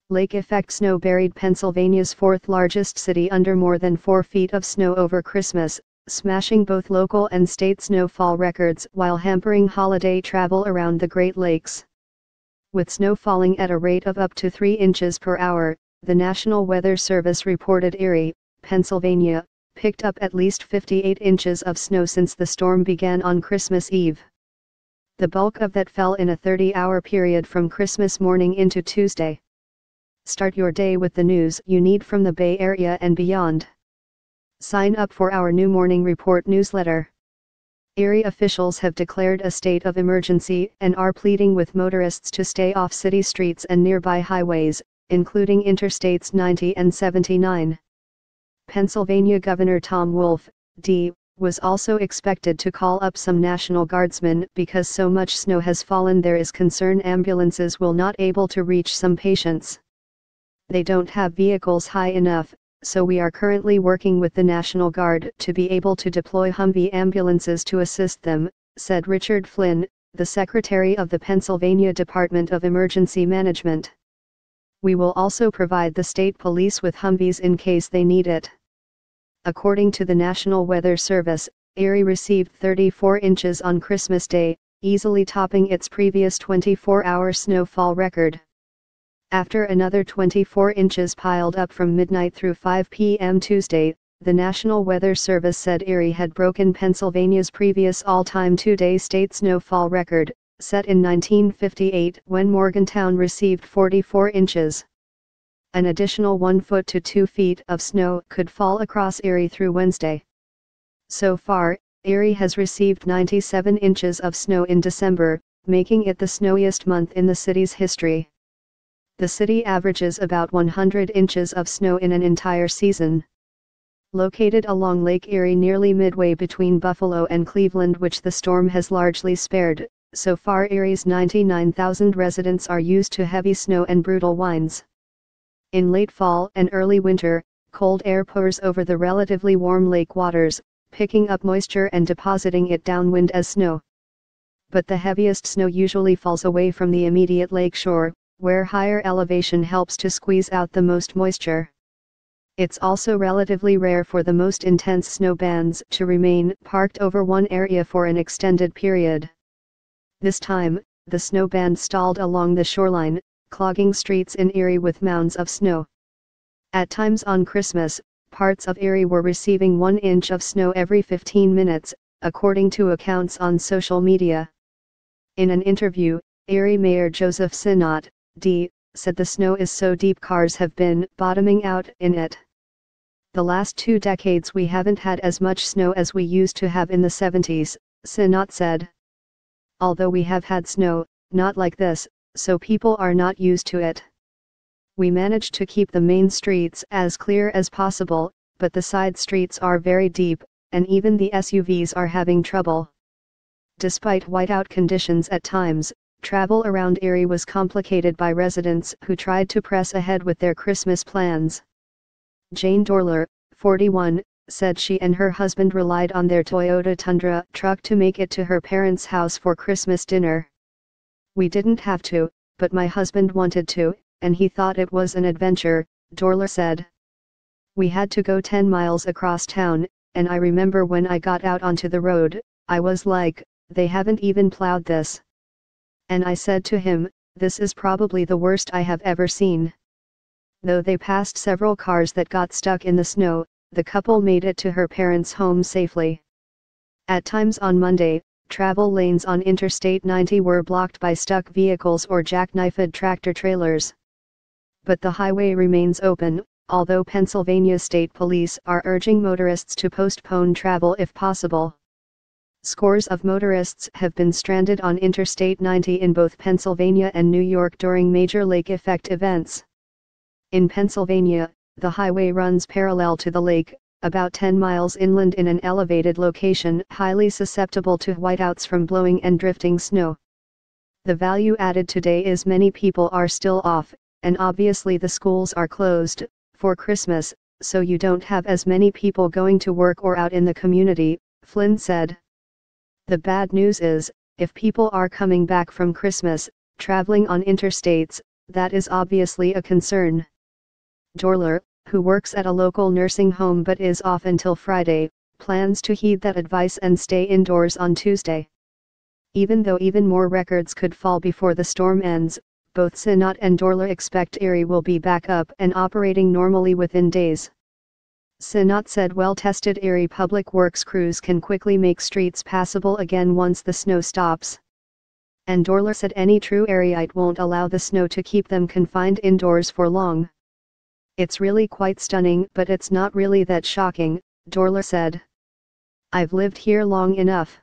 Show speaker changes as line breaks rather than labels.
Lake effect snow buried Pennsylvania's fourth largest city under more than 4 feet of snow over Christmas, smashing both local and state snowfall records while hampering holiday travel around the Great Lakes. With snow falling at a rate of up to 3 inches per hour, the National Weather Service reported Erie, Pennsylvania, picked up at least 58 inches of snow since the storm began on Christmas Eve. The bulk of that fell in a 30-hour period from Christmas morning into Tuesday. Start your day with the news you need from the Bay Area and beyond. Sign up for our new Morning Report newsletter. Erie officials have declared a state of emergency and are pleading with motorists to stay off city streets and nearby highways, including Interstates 90 and 79. Pennsylvania Governor Tom Wolf, D., was also expected to call up some National Guardsmen because so much snow has fallen there is concern ambulances will not able to reach some patients. They don't have vehicles high enough, so we are currently working with the National Guard to be able to deploy Humvee ambulances to assist them, said Richard Flynn, the Secretary of the Pennsylvania Department of Emergency Management. We will also provide the state police with Humvees in case they need it. According to the National Weather Service, Erie received 34 inches on Christmas Day, easily topping its previous 24-hour snowfall record. After another 24 inches piled up from midnight through 5 p.m. Tuesday, the National Weather Service said Erie had broken Pennsylvania's previous all-time 2-day state snowfall record, set in 1958 when Morgantown received 44 inches. An additional 1 foot to 2 feet of snow could fall across Erie through Wednesday. So far, Erie has received 97 inches of snow in December, making it the snowiest month in the city's history. The city averages about 100 inches of snow in an entire season. Located along Lake Erie nearly midway between Buffalo and Cleveland, which the storm has largely spared, so far Erie's 99,000 residents are used to heavy snow and brutal winds. In late fall and early winter, cold air pours over the relatively warm lake waters, picking up moisture and depositing it downwind as snow. But the heaviest snow usually falls away from the immediate lake shore, where higher elevation helps to squeeze out the most moisture. It's also relatively rare for the most intense snow bands to remain parked over one area for an extended period. This time, the snow band stalled along the shoreline, clogging streets in Erie with mounds of snow. At times on Christmas, parts of Erie were receiving 1 inch of snow every 15 minutes, according to accounts on social media. In an interview, Erie Mayor Joseph Sinnott, D., said the snow is so deep cars have been bottoming out in it. The last 2 decades we haven't had as much snow as we used to have in the 70s, Sinnott said. Although we have had snow, not like this, so people are not used to it. We managed to keep the main streets as clear as possible, but the side streets are very deep, and even the SUVs are having trouble. Despite whiteout conditions at times, travel around Erie was complicated by residents who tried to press ahead with their Christmas plans. Jane Dorler, 41, said she and her husband relied on their Toyota Tundra truck to make it to her parents' house for Christmas dinner. We didn't have to, but my husband wanted to, and he thought it was an adventure, Dorler said. We had to go 10 miles across town, and I remember when I got out onto the road, I was like, they haven't even plowed this. And I said to him, this is probably the worst I have ever seen. Though they passed several cars that got stuck in the snow, the couple made it to her parents' home safely. At times on Monday, travel lanes on Interstate 90 were blocked by stuck vehicles or jackknifed tractor-trailers. But the highway remains open, although Pennsylvania State Police are urging motorists to postpone travel if possible. Scores of motorists have been stranded on Interstate 90 in both Pennsylvania and New York during major lake effect events. In Pennsylvania, the highway runs parallel to the lake, about 10 miles inland in an elevated location highly susceptible to whiteouts from blowing and drifting snow. The value added today is many people are still off, and obviously the schools are closed for Christmas, so you don't have as many people going to work or out in the community, Flynn said. The bad news is, if people are coming back from Christmas, traveling on interstates, That is obviously a concern. Dorler, who works at a local nursing home but is off until Friday, plans to heed that advice and stay indoors on Tuesday. Even though even more records could fall before the storm ends, both Sinat and Dorler expect Erie will be back up and operating normally within days. Sinat said well-tested Erie public works crews can quickly make streets passable again once the snow stops. And Dorler said any true Erieite won't allow the snow to keep them confined indoors for long. It's really quite stunning, but it's not really that shocking, Dorler said. I've lived here long enough.